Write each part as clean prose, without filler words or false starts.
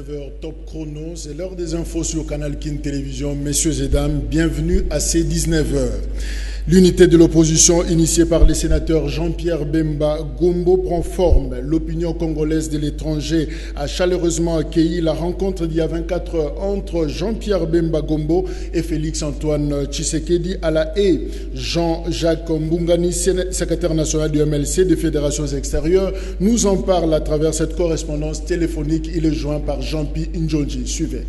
19h top chrono, c'est l'heure des infos sur Canal King Télévision. Messieurs et dames, bienvenue à ces 19h. L'unité de l'opposition initiée par le sénateur Jean-Pierre Bemba Gombo prend forme. L'opinion congolaise de l'étranger a chaleureusement accueilli la rencontre d'il y a 24 heures entre Jean-Pierre Bemba Gombo et Félix-Antoine Tshisekedi à la haie. Jean-Jacques Mbungani, secrétaire national du MLC des Fédérations extérieures, nous en parle à travers cette correspondance téléphonique. Il est joint par Jean-Pi Ndjonji. Suivez.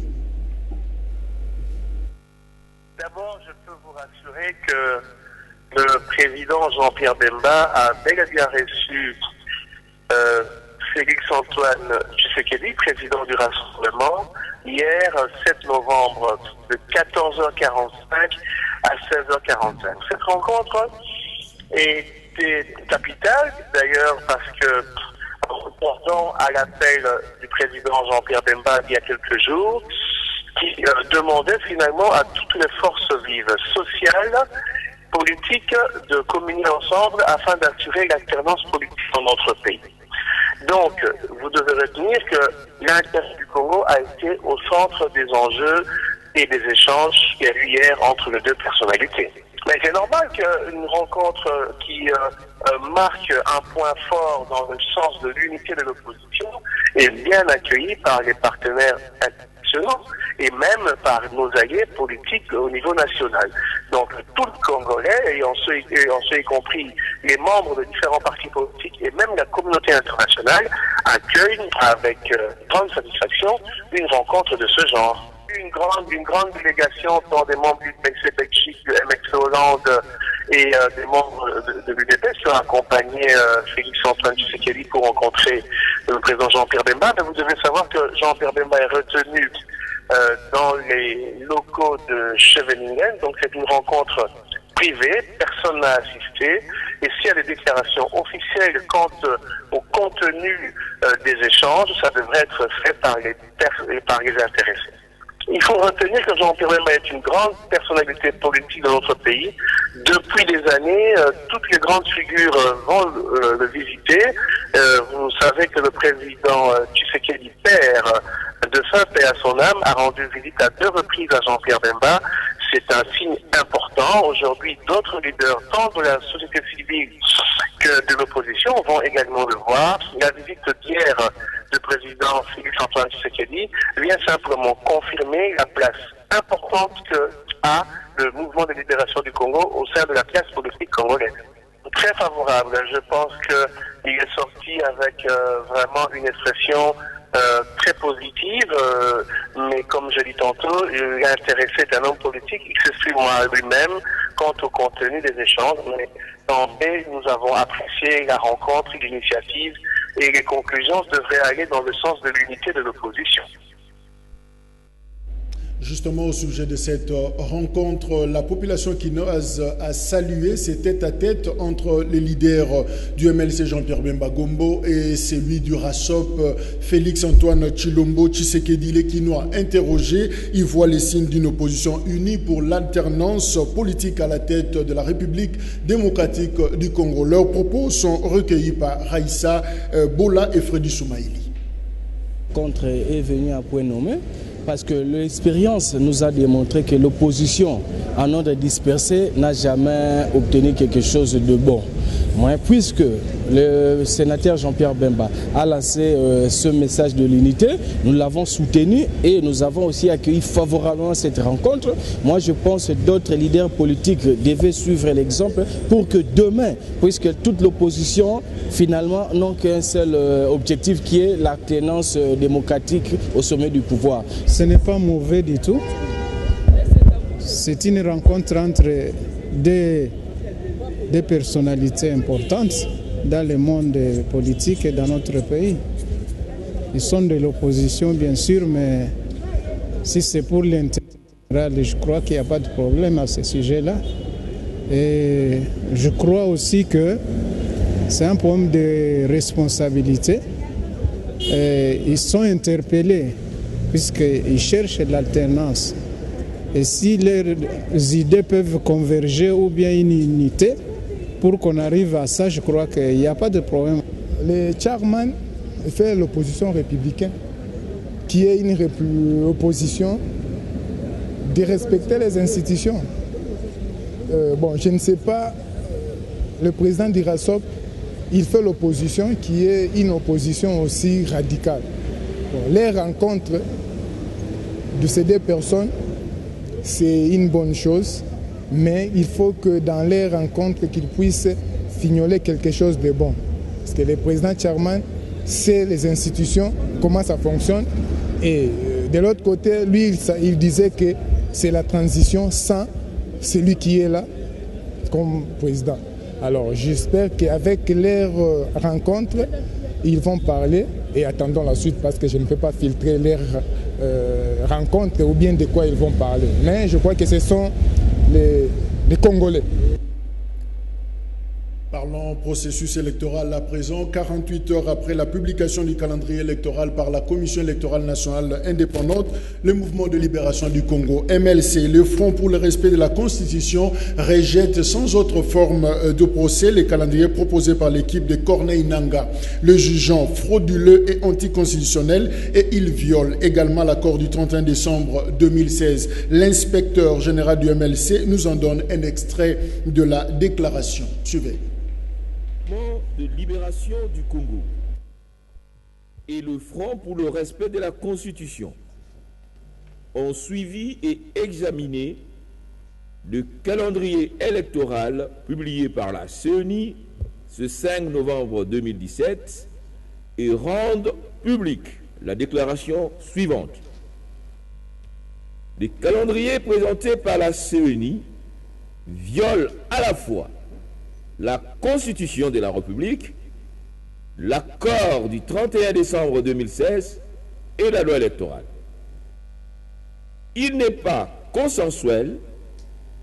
D'abord, je peux vous rassurer que le président Jean-Pierre Bemba a bel et bien reçu Félix-Antoine Tshisekedi, président du Rassemblement, hier 7 novembre de 14h45 à 16h45. Cette rencontre était capitale, d'ailleurs, parce que, répondant à l'appel du président Jean-Pierre Bemba il y a quelques jours, qui demandait finalement à toutes les forces vives, sociales, politiques, de communier ensemble afin d'assurer l'alternance politique dans notre pays. Donc, vous devez retenir que l'intérêt du Congo a été au centre des enjeux et des échanges qu'il y a eu hier entre les deux personnalités. Mais c'est normal qu'une rencontre qui marque un point fort dans le sens de l'unité de l'opposition est bien accueillie par les partenaires internationaux et même par nos alliés politiques au niveau national. Donc tout le Congolais, et en ce y compris les membres de différents partis politiques et même la communauté internationale, accueillent avec grande satisfaction une rencontre de ce genre. Une grande délégation dont des membres du PC Belgique, du MX Hollande et des membres de l'UDP sont accompagnés Félix-Antoine Tshisekedi pour rencontrer le président Jean-Pierre Bemba. Mais vous devez savoir que Jean-Pierre Bemba est retenu dans les locaux de Scheveningen, donc c'est une rencontre privée, personne n'a assisté, et s'il y a des déclarations officielles quant au contenu des échanges, ça devrait être fait par les intéressés. Il faut retenir que Jean-Pierre Bemba est une grande personnalité politique de notre pays. Depuis des années, toutes les grandes figures vont le visiter. Vous savez que le président Tshisekedi, père de fin paix à son âme, a rendu visite à 2 reprises à Jean-Pierre Bemba. C'est un signe important. Aujourd'hui, d'autres leaders, tant de la société civile que de l'opposition, vont également le voir. La visite d'hier du président Félix-Antoine Tshisekedi vient simplement confirmer la place importante que a le mouvement de libération du Congo au sein de la classe politique congolaise. Très favorable. Je pense qu'il est sorti avec vraiment une expression très positive, mais comme je dis tantôt, l'intéressé est un homme politique qui s'exprime à lui-même quant au contenu des échanges. Mais en B, nous avons apprécié la rencontre, l'initiative, et les conclusions devraient aller dans le sens de l'unité de l'opposition. Justement, au sujet de cette rencontre, la population quinoise a salué ces tête-à-tête entre les leaders du MLC Jean-Pierre Bemba Gombo et celui du RASOP Félix-Antoine Tshilombo Tshisekedi. Les Quinois interrogés, ils voient les signes d'une opposition unie pour l'alternance politique à la tête de la République démocratique du Congo. Leurs propos sont recueillis par Raïssa Bola et Freddy Soumaïli. Contre est venu à point nommé, parce que l'expérience nous a démontré que l'opposition, en ordre dispersé, n'a jamais obtenu quelque chose de bon. Moi, puisque le sénateur Jean-Pierre Bemba a lancé ce message de l'unité, nous l'avons soutenu et nous avons aussi accueilli favorablement cette rencontre. Moi, je pense que d'autres leaders politiques devaient suivre l'exemple pour que demain, puisque toute l'opposition, finalement, n'ont qu'un seul objectif qui est l'alternance démocratique au sommet du pouvoir. Ce n'est pas mauvais du tout. C'est une rencontre entre des personnalités importantes dans le monde politique et dans notre pays. Ils sont de l'opposition, bien sûr, mais si c'est pour l'intérêt général, je crois qu'il n'y a pas de problème à ce sujet-là. Et je crois aussi que c'est un problème de responsabilité. Et ils sont interpellés puisqu'ils cherchent l'alternance. Et si leurs idées peuvent converger ou bien une unité, pour qu'on arrive à ça, je crois qu'il n'y a pas de problème. Le chairman fait l'opposition républicaine qu'il y ait une opposition, de respecter les institutions. Je ne sais pas, le président d'Irasop, il fait l'opposition qui est une opposition aussi radicale. Les rencontres de ces deux personnes, c'est une bonne chose, mais il faut que dans les rencontres, qu'ils puissent fignoler quelque chose de bon. Parce que le président Tchärman sait les institutions, comment ça fonctionne, et de l'autre côté, lui, il disait que c'est la transition sans celui qui est là comme président. Alors j'espère qu'avec leurs rencontres, ils vont parler et attendons la suite parce que je ne peux pas filtrer leurs rencontres ou bien de quoi ils vont parler. Mais je crois que ce sont les Congolais. Parlons processus électoral à présent. 48 heures après la publication du calendrier électoral par la Commission électorale nationale indépendante, le mouvement de libération du Congo, MLC, le Front pour le respect de la Constitution, rejette sans autre forme de procès les calendriers proposés par l'équipe de Corneille Nangaa, le jugeant frauduleux et anticonstitutionnel, et il viole également l'accord du 31 décembre 2016. L'inspecteur général du MLC nous en donne un extrait de la déclaration. Suivez. De libération du Congo et le Front pour le respect de la Constitution ont suivi et examiné le calendrier électoral publié par la CENI ce 5 novembre 2017 et rendent publique la déclaration suivante. Les calendriers présentés par la CENI violent à la fois la Constitution de la République, l'accord du 31 décembre 2016 et la loi électorale. Il n'est pas consensuel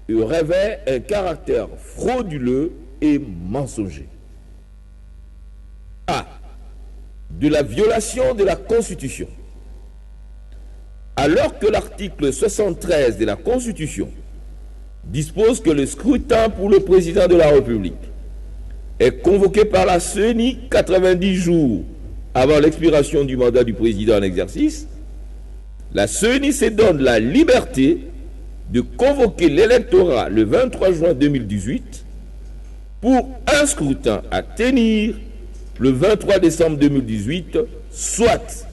et revêt un caractère frauduleux et mensonger. A. De la violation de la Constitution. Alors que l'article 73 de la Constitution dispose que le scrutin pour le président de la République est convoqué par la CENI 90 jours avant l'expiration du mandat du président en exercice, la CENI se donne la liberté de convoquer l'électorat le 23 juin 2018 pour un scrutin à tenir le 23 décembre 2018, soit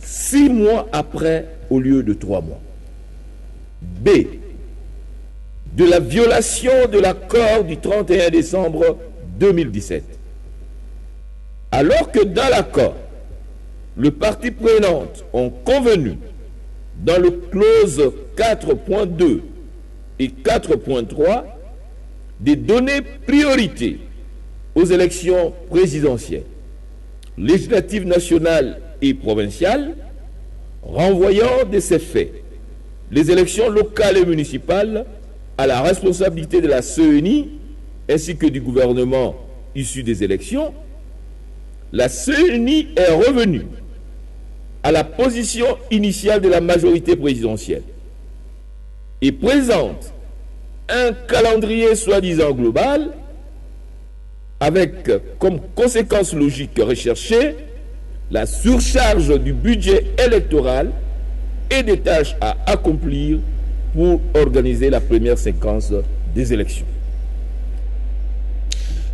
6 mois après au lieu de 3 mois. B. De la violation de l'accord du 31 décembre 2017. Alors que dans l'accord, les parties prenantes ont convenu dans le clause 4.2 et 4.3 de donner priorité aux élections présidentielles, législatives nationales et provinciales, renvoyant de ces faits les élections locales et municipales à la responsabilité de la CENI ainsi que du gouvernement issu des élections, la CENI est revenue à la position initiale de la majorité présidentielle et présente un calendrier soi-disant global avec comme conséquence logique recherchée la surcharge du budget électoral et des tâches à accomplir pour organiser la première séquence des élections.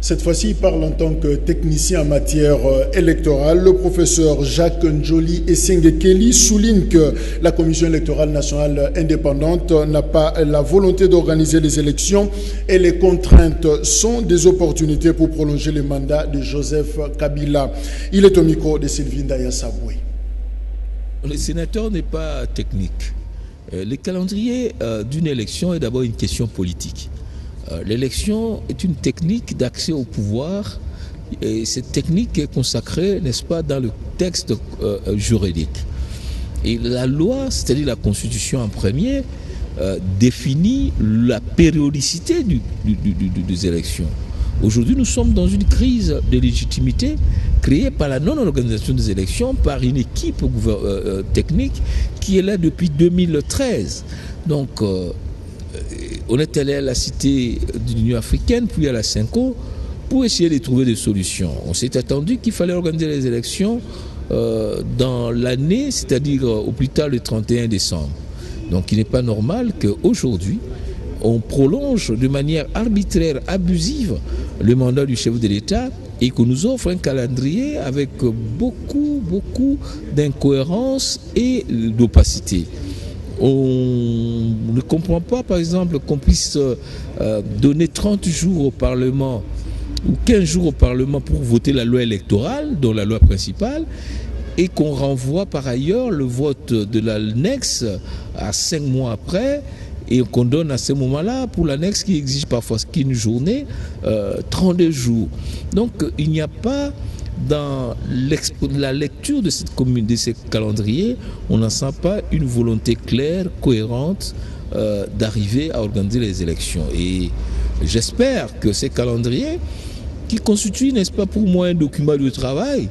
Cette fois-ci, il parle en tant que technicien en matière électorale. Le professeur Jacques Njoli Esengekeli souligne que la Commission électorale nationale indépendante n'a pas la volonté d'organiser les élections et les contraintes sont des opportunités pour prolonger le mandat de Joseph Kabila. Il est au micro de Sylvie Ndaya Saboué. Le sénateur n'est pas technique. Le calendrier d'une élection est d'abord une question politique. L'élection est une technique d'accès au pouvoir et cette technique est consacrée, n'est-ce pas, dans le texte juridique. Et la loi, c'est-à-dire la Constitution en premier, définit la périodicité des élections. Aujourd'hui, nous sommes dans une crise de légitimité créée par la non-organisation des élections par une équipe technique qui est là depuis 2013. Donc, on est allé à la cité de l'Union africaine, puis à la CENCO, pour essayer de trouver des solutions. On s'est attendu qu'il fallait organiser les élections dans l'année, c'est-à-dire au plus tard le 31 décembre. Donc il n'est pas normal qu'aujourd'hui, on prolonge de manière arbitraire, abusive, le mandat du chef de l'État et qu'on nous offre un calendrier avec beaucoup d'incohérences et d'opacité. On ne comprend pas, par exemple, qu'on puisse donner 30 jours au Parlement ou 15 jours au Parlement pour voter la loi électorale, dont la loi principale, et qu'on renvoie par ailleurs le vote de l'annexe à 5 mois après, et qu'on donne à ce moment-là pour l'annexe qui exige parfois qu'une journée, 32 jours. Donc il n'y a pas dans la lecture de ces calendriers, on n'en sent pas une volonté claire, cohérente d'arriver à organiser les élections. Et j'espère que ces calendriers, qui constituent, n'est-ce pas, pour moi un document de travail,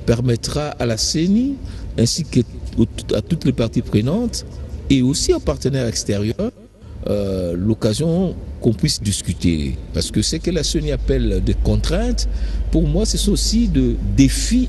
permettra à la CENI ainsi qu'à toutes les parties prenantes et aussi aux partenaires extérieurs l'occasion qu'on puisse discuter. Parce que ce que la CENI appelle des contraintes, pour moi, c'est aussi de défis.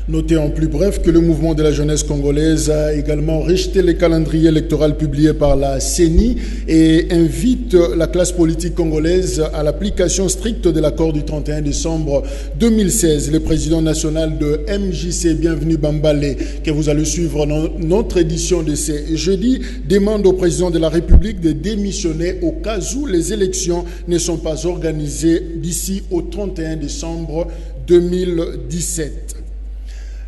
Notez en plus bref que le mouvement de la jeunesse congolaise a également rejeté les calendriers électoraux publiés par la CENI et invite la classe politique congolaise à l'application stricte de l'accord du 31 décembre 2016. Le président national de MJC, Bienvenue Bambale, que vous allez suivre dans notre édition de ce jeudi, demande au président de la République de démissionner au cas où les élections ne sont pas organisées d'ici au 31 décembre 2017.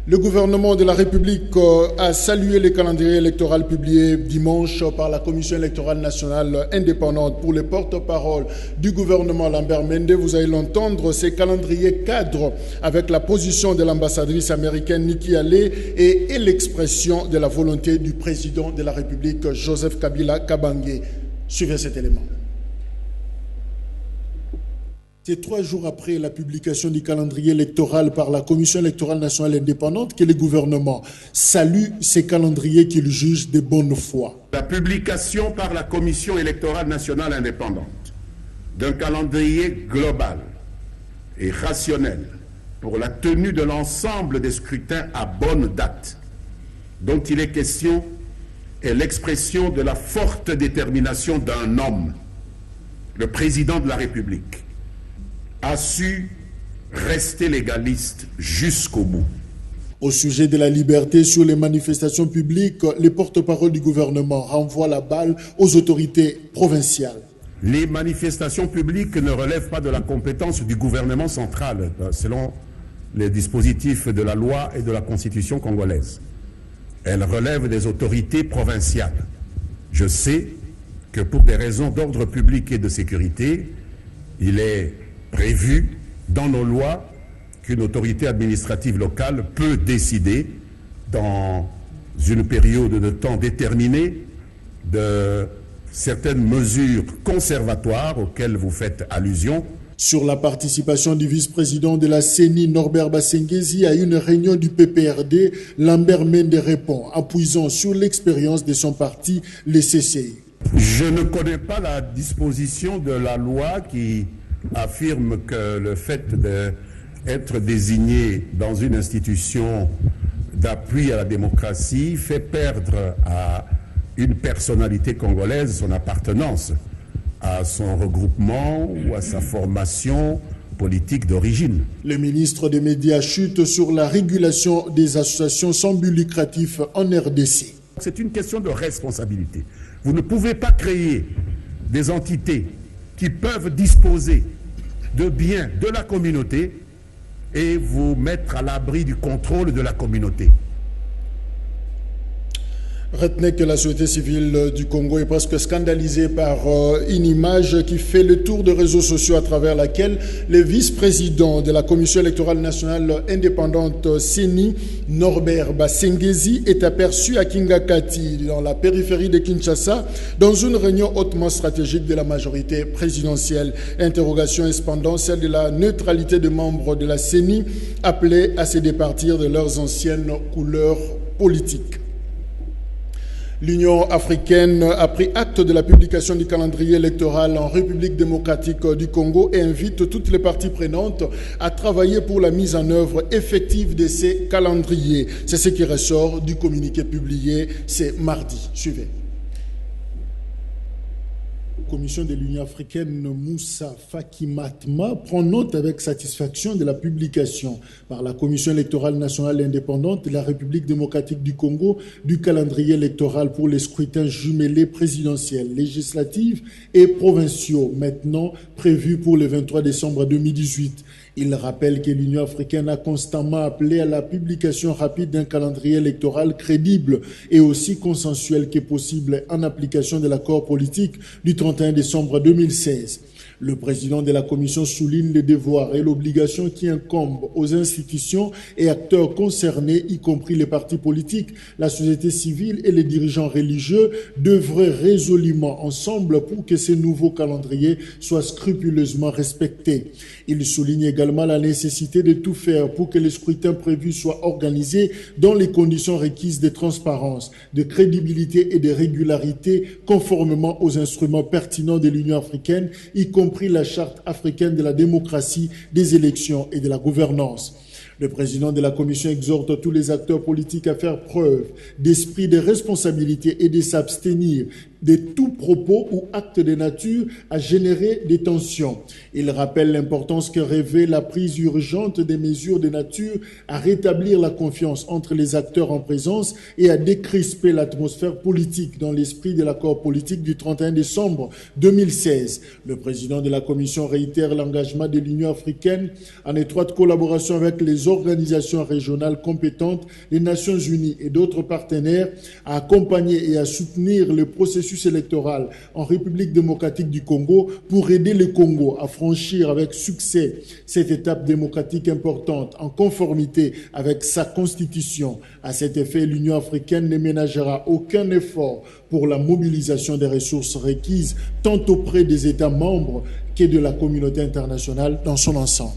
Le gouvernement de la République a salué le calendrier électoral publié dimanche par la Commission électorale nationale indépendante. Pour le porte-parole du gouvernement Lambert Mende, vous allez l'entendre, ces calendriers cadrent avec la position de l'ambassadrice américaine Nikki Haley et l'expression de la volonté du président de la République Joseph Kabila Kabange. Suivez cet élément. C'est 3 jours après la publication du calendrier électoral par la Commission électorale nationale indépendante que le gouvernement salue ces calendriers qu'il juge de bonne foi. La publication par la Commission électorale nationale indépendante d'un calendrier global et rationnel pour la tenue de l'ensemble des scrutins à bonne date, dont il est question, est l'expression de la forte détermination d'un homme, le président de la République, a su rester légaliste jusqu'au bout. Au sujet de la liberté sur les manifestations publiques, le porte-parole du gouvernement renvoie la balle aux autorités provinciales. Les manifestations publiques ne relèvent pas de la compétence du gouvernement central, selon les dispositifs de la loi et de la Constitution congolaise. Elles relèvent des autorités provinciales. Je sais que pour des raisons d'ordre public et de sécurité, il est prévu dans nos lois qu'une autorité administrative locale peut décider dans une période de temps déterminée de certaines mesures conservatoires auxquelles vous faites allusion. Sur la participation du vice-président de la CENI, Norbert Basengezi, à une réunion du PPRD, Lambert Mende répond, appuyant sur l'expérience de son parti, le CCI. Je ne connais pas la disposition de la loi qui affirme que le fait d'être désigné dans une institution d'appui à la démocratie fait perdre à une personnalité congolaise son appartenance à son regroupement ou à sa formation politique d'origine. Le ministre des Médias chute sur la régulation des associations sans but lucratif en RDC. C'est une question de responsabilité. Vous ne pouvez pas créer des entités qui peuvent disposer de biens de la communauté et vous mettre à l'abri du contrôle de la communauté. Retenez que la société civile du Congo est presque scandalisée par une image qui fait le tour des réseaux sociaux à travers laquelle le vice-président de la Commission électorale nationale indépendante CENI, Norbert Basengezi, est aperçu à Kingakati, dans la périphérie de Kinshasa, dans une réunion hautement stratégique de la majorité présidentielle. Interrogation est cependant celle de la neutralité des membres de la CENI, appelés à se départir de leurs anciennes couleurs politiques. L'Union africaine a pris acte de la publication du calendrier électoral en République démocratique du Congo et invite toutes les parties prenantes à travailler pour la mise en œuvre effective de ces calendriers. C'est ce qui ressort du communiqué publié ce mardi. Suivez. La Commission de l'Union africaine Moussa Faki Mahamat prend note avec satisfaction de la publication par la Commission électorale nationale indépendante de la République démocratique du Congo du calendrier électoral pour les scrutins jumelés présidentiels, législatifs et provinciaux, maintenant prévus pour le 23 décembre 2018. Il rappelle que l'Union africaine a constamment appelé à la publication rapide d'un calendrier électoral crédible et aussi consensuel que possible en application de l'accord politique du 31 décembre 2016. Le président de la Commission souligne les devoirs et l'obligation qui incombent aux institutions et acteurs concernés, y compris les partis politiques, la société civile et les dirigeants religieux, d'œuvrer résolument ensemble pour que ce nouveau calendrier soit scrupuleusement respecté. Il souligne également la nécessité de tout faire pour que les scrutins prévus soient organisés dans les conditions requises de transparence, de crédibilité et de régularité, conformément aux instruments pertinents de l'Union africaine, y compris la Charte africaine de la démocratie, des élections et de la gouvernance. Le président de la Commission exhorte tous les acteurs politiques à faire preuve d'esprit de responsabilité et de s'abstenir de tout propos ou acte de nature à générer des tensions. Il rappelle l'importance que revêt la prise urgente des mesures de nature à rétablir la confiance entre les acteurs en présence et à décrisper l'atmosphère politique dans l'esprit de l'accord politique du 31 décembre 2016. Le président de la Commission réitère l'engagement de l'Union africaine en étroite collaboration avec les organisations régionales compétentes, les Nations Unies et d'autres partenaires à accompagner et à soutenir le processus électoral en République démocratique du Congo pour aider le Congo à franchir avec succès cette étape démocratique importante en conformité avec sa constitution. À cet effet, l'Union africaine ne ménagera aucun effort pour la mobilisation des ressources requises tant auprès des États membres que de la communauté internationale dans son ensemble.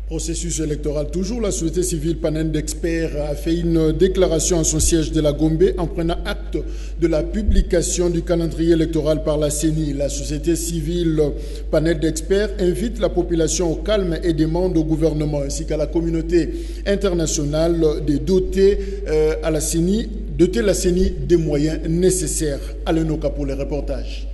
Processus électoral. Toujours, la société civile panel d'experts a fait une déclaration à son siège de la Gombe en prenant acte de la publication du calendrier électoral par la CENI. La société civile panel d'experts invite la population au calme et demande au gouvernement ainsi qu'à la communauté internationale de doter la CENI des moyens nécessaires. Alain Noka pour les reportages.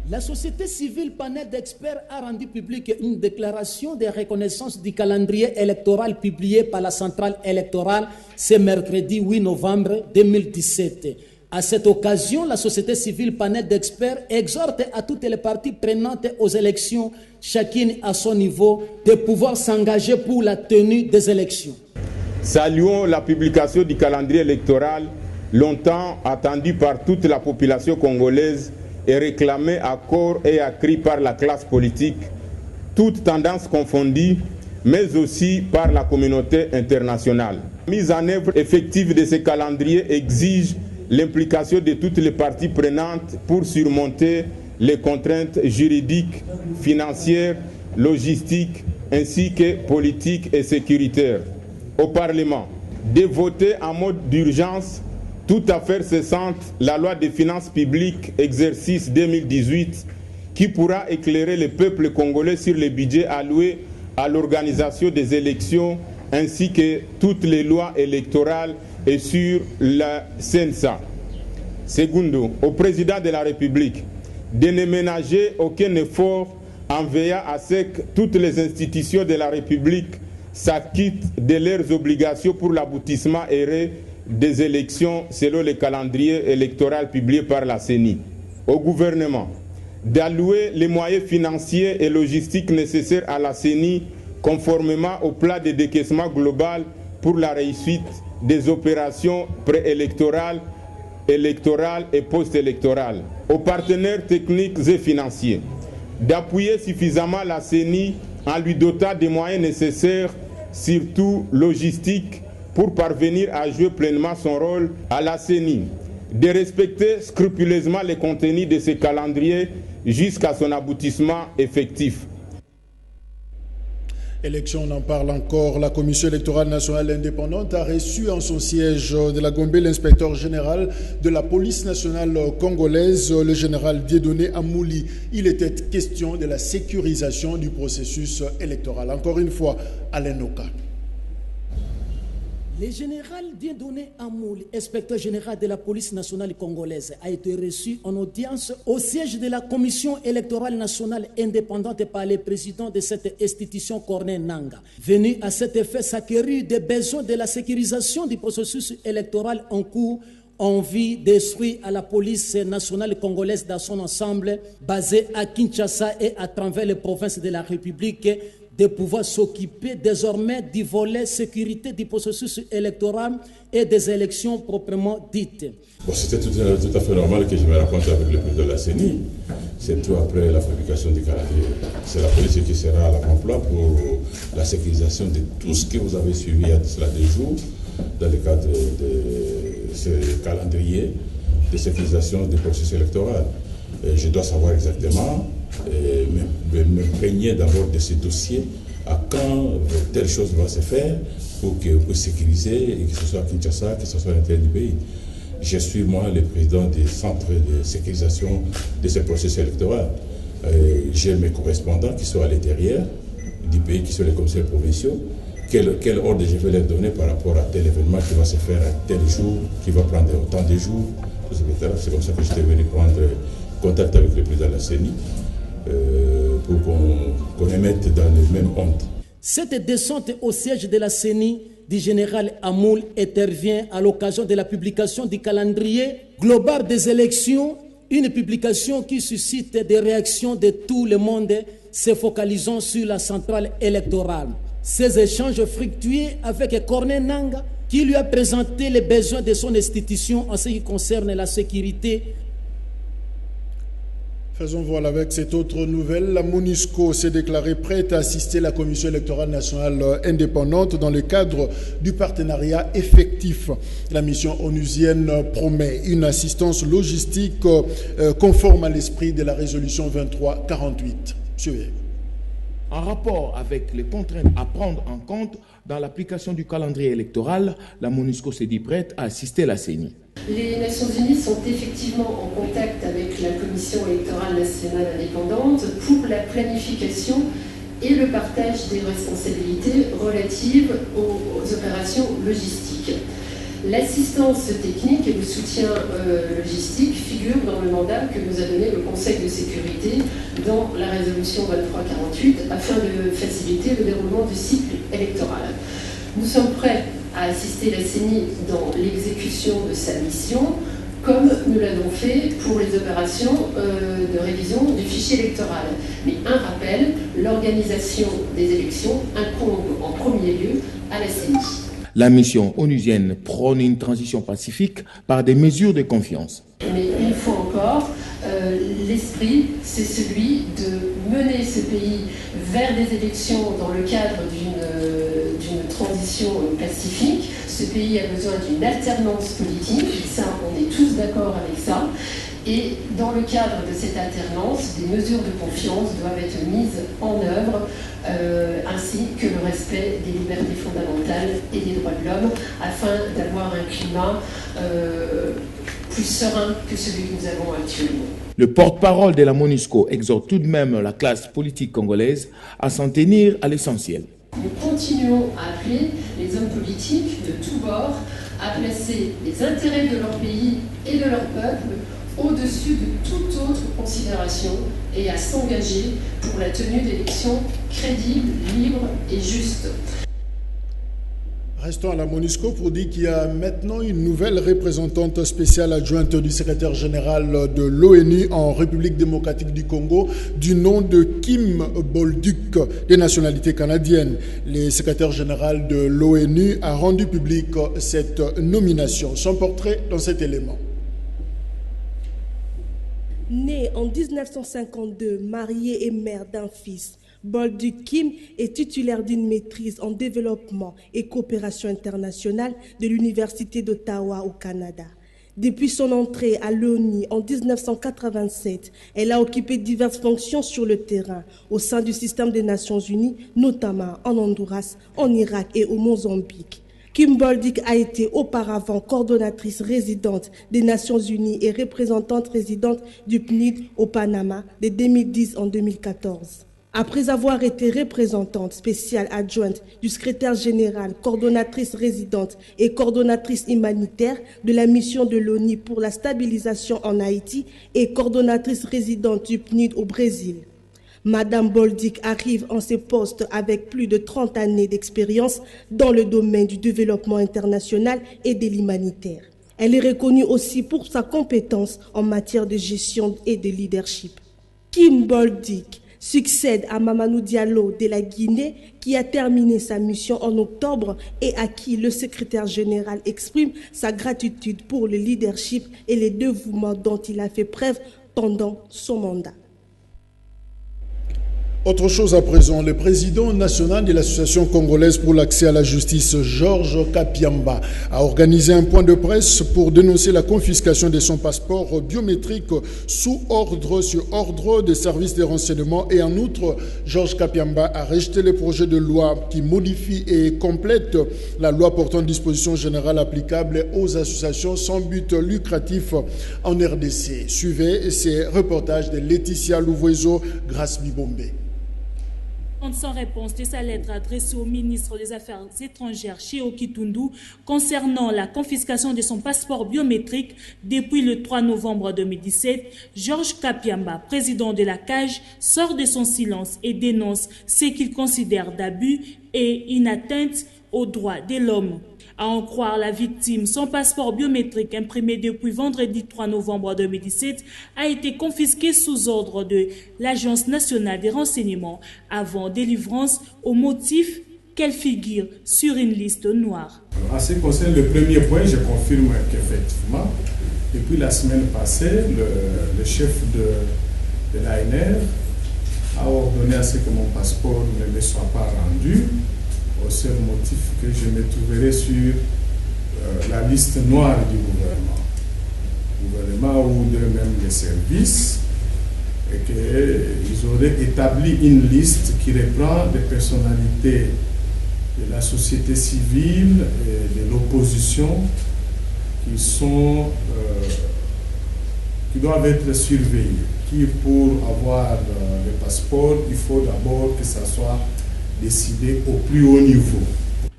La société civile panel d'experts a rendu publique une déclaration de reconnaissance du calendrier électoral publié par la centrale électorale ce mercredi 8 novembre 2017. À cette occasion, la société civile panel d'experts exhorte à toutes les parties prenantes aux élections, chacune à son niveau, de pouvoir s'engager pour la tenue des élections. Saluons la publication du calendrier électoral longtemps attendu par toute la population congolaise et réclamé à corps et à cri par la classe politique, toutes tendances confondues, mais aussi par la communauté internationale. La mise en œuvre effective de ce calendrier exige l'implication de toutes les parties prenantes pour surmonter les contraintes juridiques, financières, logistiques, ainsi que politiques et sécuritaires. Au Parlement, de voter en mode d'urgence toute affaire cessante la loi des finances publiques exercice 2018 qui pourra éclairer le peuple congolais sur le budget alloué à l'organisation des élections ainsi que toutes les lois électorales et sur la CENSA. Secondo, au président de la République de ne ménager aucun effort en veillant à ce que toutes les institutions de la République s'acquittent de leurs obligations pour l'aboutissement erré des élections selon le calendrier électoral publié par la CENI. Au gouvernement d'allouer les moyens financiers et logistiques nécessaires à la CENI conformément au plan de décaissement global pour la réussite des opérations préélectorales, électorales et post-électorales. Aux partenaires techniques et financiers d'appuyer suffisamment la CENI en lui dotant des moyens nécessaires, surtout logistiques, pour parvenir à jouer pleinement son rôle. À la CENI de respecter scrupuleusement les contenus de ce calendrier jusqu'à son aboutissement effectif. Élection, on en parle encore. La Commission électorale nationale indépendante a reçu en son siège de la Gombe l'inspecteur général de la police nationale congolaise, le général Dieudonné Amouli. Il était question de la sécurisation du processus électoral. Encore une fois, Alain Noka. Le général Dieudonné Amouli, inspecteur général de la police nationale congolaise, a été reçu en audience au siège de la Commission électorale nationale indépendante par le président de cette institution, Corneille Nangaa. Venu à cet effet s'acquérir des besoins de la sécurisation du processus électoral en cours, envie d'esprit à la police nationale congolaise dans son ensemble, basée à Kinshasa et à travers les provinces de la République, de pouvoir s'occuper désormais du volet sécurité du processus électoral et des élections proprement dites. Bon, c'était tout à fait normal que je me rencontre avec le président de la CENI, surtout après la fabrication du calendrier. C'est la police qui sera à l'avant-plan pour la sécurisation de tout ce que vous avez suivi il y a cela 2 jours dans le cadre de ce calendrier de sécurisation du processus électoral. Je dois savoir exactement, m'imprégner d'abord de ce dossier, à quand telle chose va se faire pour sécuriser, et que ce soit à Kinshasa, que ce soit à l'intérieur du pays. Je suis moi le président des centres de sécurisation de ce processus électoral. J'ai mes correspondants qui sont à l'intérieur du pays, qui sont les commissaires provinciaux. Quel ordre je vais leur donner par rapport à tel événement qui va se faire à tel jour, qui va prendre autant de jours, etc. C'est comme ça que j'étais venu prendre contact avec le président de la CENI pour qu'on les mette dans les mêmes ondes. Cette descente au siège de la CENI du général Amouli intervient à l'occasion de la publication du calendrier global des élections, une publication qui suscite des réactions de tout le monde, se focalisant sur la centrale électorale. Ces échanges fructueux avec Corneille Nangaa, qui lui a présenté les besoins de son institution en ce qui concerne la sécurité. Faisons voir avec cette autre nouvelle. La MONUSCO s'est déclarée prête à assister la Commission électorale nationale indépendante dans le cadre du partenariat effectif. La mission onusienne promet une assistance logistique conforme à l'esprit de la résolution 2348. Suivez. En rapport avec les contraintes à prendre en compte dans l'application du calendrier électoral, la MONUSCO s'est dit prête à assister la CENI. Les Nations Unies sont effectivement en contact avec la Commission électorale nationale indépendante pour la planification et le partage des responsabilités relatives aux opérations logistiques. L'assistance technique et le soutien logistique figurent dans le mandat que nous a donné le Conseil de sécurité dans la résolution 2348 afin de faciliter le déroulement du cycle électoral. Nous sommes prêts à assister la CENI dans l'exécution de sa mission, comme nous l'avons fait pour les opérations de révision du fichier électoral. Mais un rappel, l'organisation des élections incombe en premier lieu à la CENI. La mission onusienne prône une transition pacifique par des mesures de confiance. Mais une fois encore, l'esprit, c'est celui de mener ce pays vers des élections dans le cadre d'une transition pacifique. Ce pays a besoin d'une alternance politique, ça, on est tous d'accord avec ça. Et dans le cadre de cette alternance, des mesures de confiance doivent être mises en œuvre, ainsi que le respect des libertés fondamentales et des droits de l'homme, afin d'avoir un climat plus serein que celui que nous avons actuellement. Le porte-parole de la MONUSCO exhorte tout de même la classe politique congolaise à s'en tenir à l'essentiel. Nous continuons à appeler les hommes politiques de tous bords à placer les intérêts de leur pays et de leur peuple au-dessus de toute autre considération et à s'engager pour la tenue d'élections crédibles, libres et justes. Restons à la MONUSCO pour dire qu'il y a maintenant une nouvelle représentante spéciale adjointe du secrétaire général de l'ONU en République démocratique du Congo, du nom de Kim Bolduc, des nationalités canadiennes. Le secrétaire général de l'ONU a rendu public cette nomination. Son portrait dans cet élément. Né en 1952, marié et mère d'un fils, Bolduc Kim est titulaire d'une maîtrise en développement et coopération internationale de l'Université d'Ottawa au Canada. Depuis son entrée à l'ONU en 1987, elle a occupé diverses fonctions sur le terrain au sein du système des Nations Unies, notamment en Honduras, en Irak et au Mozambique. Kim Bolduc a été auparavant coordonnatrice résidente des Nations Unies et représentante résidente du PNUD au Panama de 2010 en 2014. Après avoir été représentante spéciale adjointe du secrétaire général, coordonnatrice résidente et coordonnatrice humanitaire de la mission de l'ONU pour la stabilisation en Haïti et coordonnatrice résidente du PNUD au Brésil, Madame Bolduc arrive en ces postes avec plus de 30 années d'expérience dans le domaine du développement international et de l'humanitaire. Elle est reconnue aussi pour sa compétence en matière de gestion et de leadership. Kim Bolduc succède à Mamadou Diallo de la Guinée qui a terminé sa mission en octobre et à qui le secrétaire général exprime sa gratitude pour le leadership et le dévouement dont il a fait preuve pendant son mandat. Autre chose à présent, le président national de l'Association congolaise pour l'accès à la justice, Georges Kapiamba, a organisé un point de presse pour dénoncer la confiscation de son passeport biométrique sous ordre sur ordre des services de renseignement. Et en outre, Georges Kapiamba a rejeté le projet de loi qui modifie et complète la loi portant dispositions générales applicables aux associations sans but lucratif en RDC. Suivez ces reportages de Laetitia Louvoiseau, Grâce Bibombe. Sans réponse de sa lettre adressée au ministre des Affaires étrangères, Cheo Kitundu, concernant la confiscation de son passeport biométrique depuis le 3 novembre 2017, Georges Kapiamba, président de la CAJ, sort de son silence et dénonce ce qu'il considère d'abus et une atteinte aux droits de l'homme. À en croire la victime, son passeport biométrique imprimé depuis vendredi 3 novembre 2017 a été confisqué sous ordre de l'Agence nationale des renseignements avant délivrance au motif qu'elle figure sur une liste noire. En ce qui concerne le premier point, je confirme qu'effectivement, depuis la semaine passée, le chef de l'ANR a ordonné à ce que mon passeport ne me soit pas rendu, au seul motif que je me trouverai sur la liste noire du gouvernement ou de même des services, et qu'ils auraient établi une liste qui reprend des personnalités de la société civile et de l'opposition qui doivent être surveillés, qui pour avoir le passeport, il faut d'abord que ça soit décidé au plus haut niveau.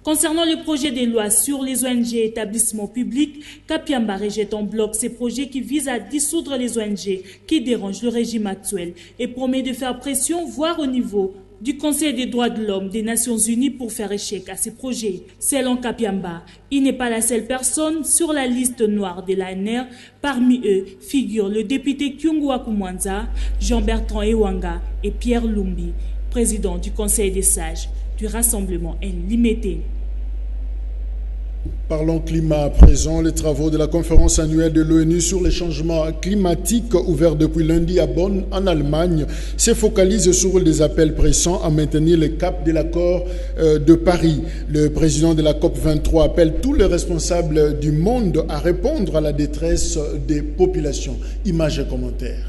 Concernant le projet de loi sur les ONG et établissements publics, Kapiamba rejette en bloc ces projets qui visent à dissoudre les ONG qui dérangent le régime actuel et promet de faire pression, voire au niveau du Conseil des droits de l'homme des Nations Unies pour faire échec à ces projets. Selon Kapiamba, il n'est pas la seule personne sur la liste noire de l'ANR. Parmi eux figurent le député Kyungu Akumwanza, Jean-Bertrand Ewanga et Pierre Lumbi, président du Conseil des sages du Rassemblement Limité. Parlons climat à présent. Les travaux de la conférence annuelle de l'ONU sur les changements climatiques, ouvert depuis lundi à Bonn, en Allemagne, se focalisent sur des appels pressants à maintenir le cap de l'accord de Paris. Le président de la COP23 appelle tous les responsables du monde à répondre à la détresse des populations. Images et commentaires.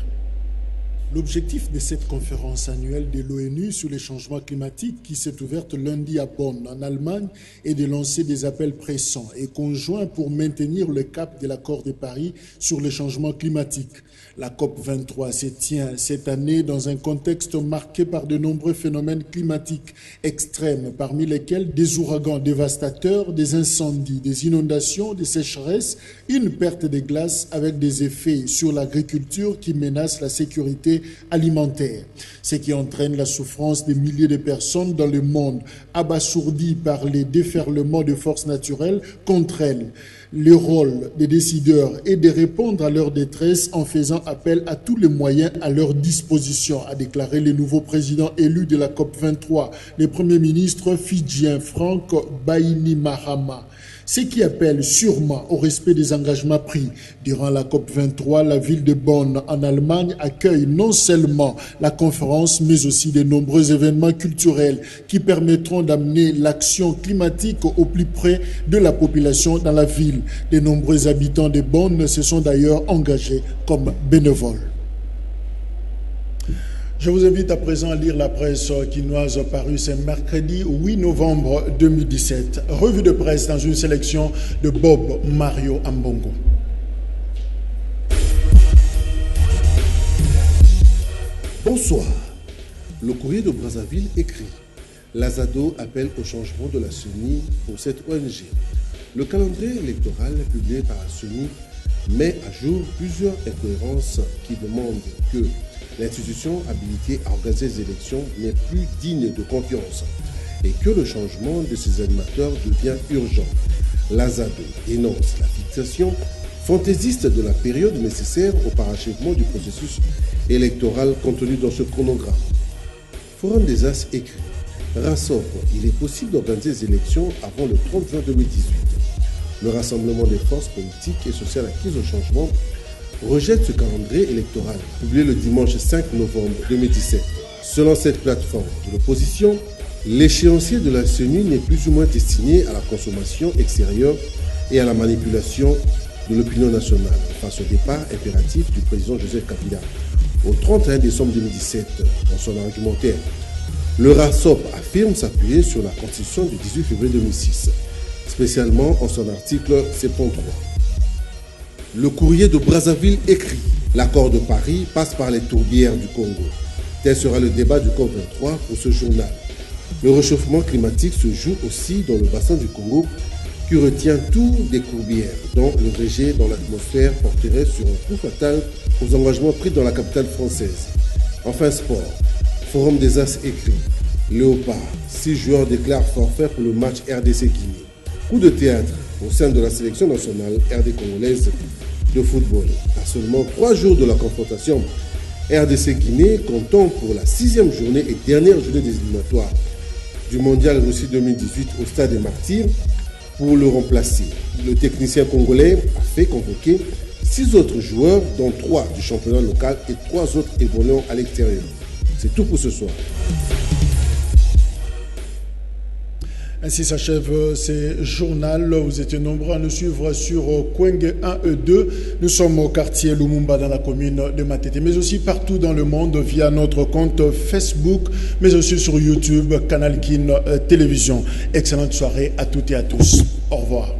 L'objectif de cette conférence annuelle de l'ONU sur les changements climatiques qui s'est ouverte lundi à Bonn, en Allemagne, est de lancer des appels pressants et conjoints pour maintenir le cap de l'accord de Paris sur les changements climatiques. La COP23 se tient cette année dans un contexte marqué par de nombreux phénomènes climatiques extrêmes, parmi lesquels des ouragans dévastateurs, des incendies, des inondations, des sécheresses, une perte des glaces avec des effets sur l'agriculture qui menacent la sécurité alimentaire, ce qui entraîne la souffrance des milliers de personnes dans le monde, abasourdies par les déferlements de forces naturelles contre elles. Le rôle des décideurs est de répondre à leur détresse en faisant appel à tous les moyens à leur disposition, a déclaré le nouveau président élu de la COP23, le premier ministre fidjien Franck Bainimarama. Ce qui appelle sûrement au respect des engagements pris. Durant la COP23, la ville de Bonn en Allemagne accueille non seulement la conférence, mais aussi de nombreux événements culturels qui permettront d'amener l'action climatique au plus près de la population dans la ville. De nombreux habitants de Bonn se sont d'ailleurs engagés comme bénévoles. Je vous invite à présent à lire la presse quinoise parue ce mercredi 8 novembre 2017. Revue de presse dans une sélection de Bob Mario Ambongo. Bonsoir. Le courrier de Brazzaville écrit « L'Azado appelle au changement de la CENI pour cette ONG ». Le calendrier électoral publié par la CENI met à jour plusieurs incohérences qui demandent que l'institution habilitée à organiser les élections n'est plus digne de confiance et que le changement de ses animateurs devient urgent. L'Azado dénonce la fixation fantaisiste de la période nécessaire au parachèvement du processus électoral contenu dans ce chronogramme. Forum des As écrit « Rassobre, il est possible d'organiser les élections avant le 30 juin 2018. Le rassemblement des forces politiques et sociales acquises au changement rejette ce calendrier électoral, publié le dimanche 5 novembre 2017. Selon cette plateforme de l'opposition, l'échéancier de la CENI n'est plus ou moins destiné à la consommation extérieure et à la manipulation de l'opinion nationale, face au départ impératif du président Joseph Kabila. Au 31 décembre 2017, dans son argumentaire, le RASOP affirme s'appuyer sur la Constitution du 18 février 2006, spécialement en son article 73. Le courrier de Brazzaville écrit « L'accord de Paris passe par les tourbières du Congo ». Tel sera le débat du COP23 pour ce journal. Le réchauffement climatique se joue aussi dans le bassin du Congo qui retient tout des tourbières, dont le rejet dans l'atmosphère porterait sur un coup fatal aux engagements pris dans la capitale française. Enfin sport, Forum des As écrit « Léopard, 6 joueurs déclarent forfait pour le match RDC-Guinée ». Coup de théâtre au sein de la sélection nationale RD congolaise de football. À seulement 3 jours de la confrontation, RDC Guinée comptant pour la 6e journée et dernière journée des éliminatoires du Mondial Russie 2018 au Stade des Martyrs pour le remplacer. Le technicien congolais a fait convoquer 6 autres joueurs, dont 3 du championnat local et 3 autres évoluant à l'extérieur. C'est tout pour ce soir. Ainsi s'achève ce journal. Vous étiez nombreux à nous suivre sur Kwenge 1 et 2. Nous sommes au quartier Lumumba dans la commune de Matete, mais aussi partout dans le monde via notre compte Facebook, mais aussi sur YouTube, Canal Kin Télévision. Excellente soirée à toutes et à tous. Au revoir.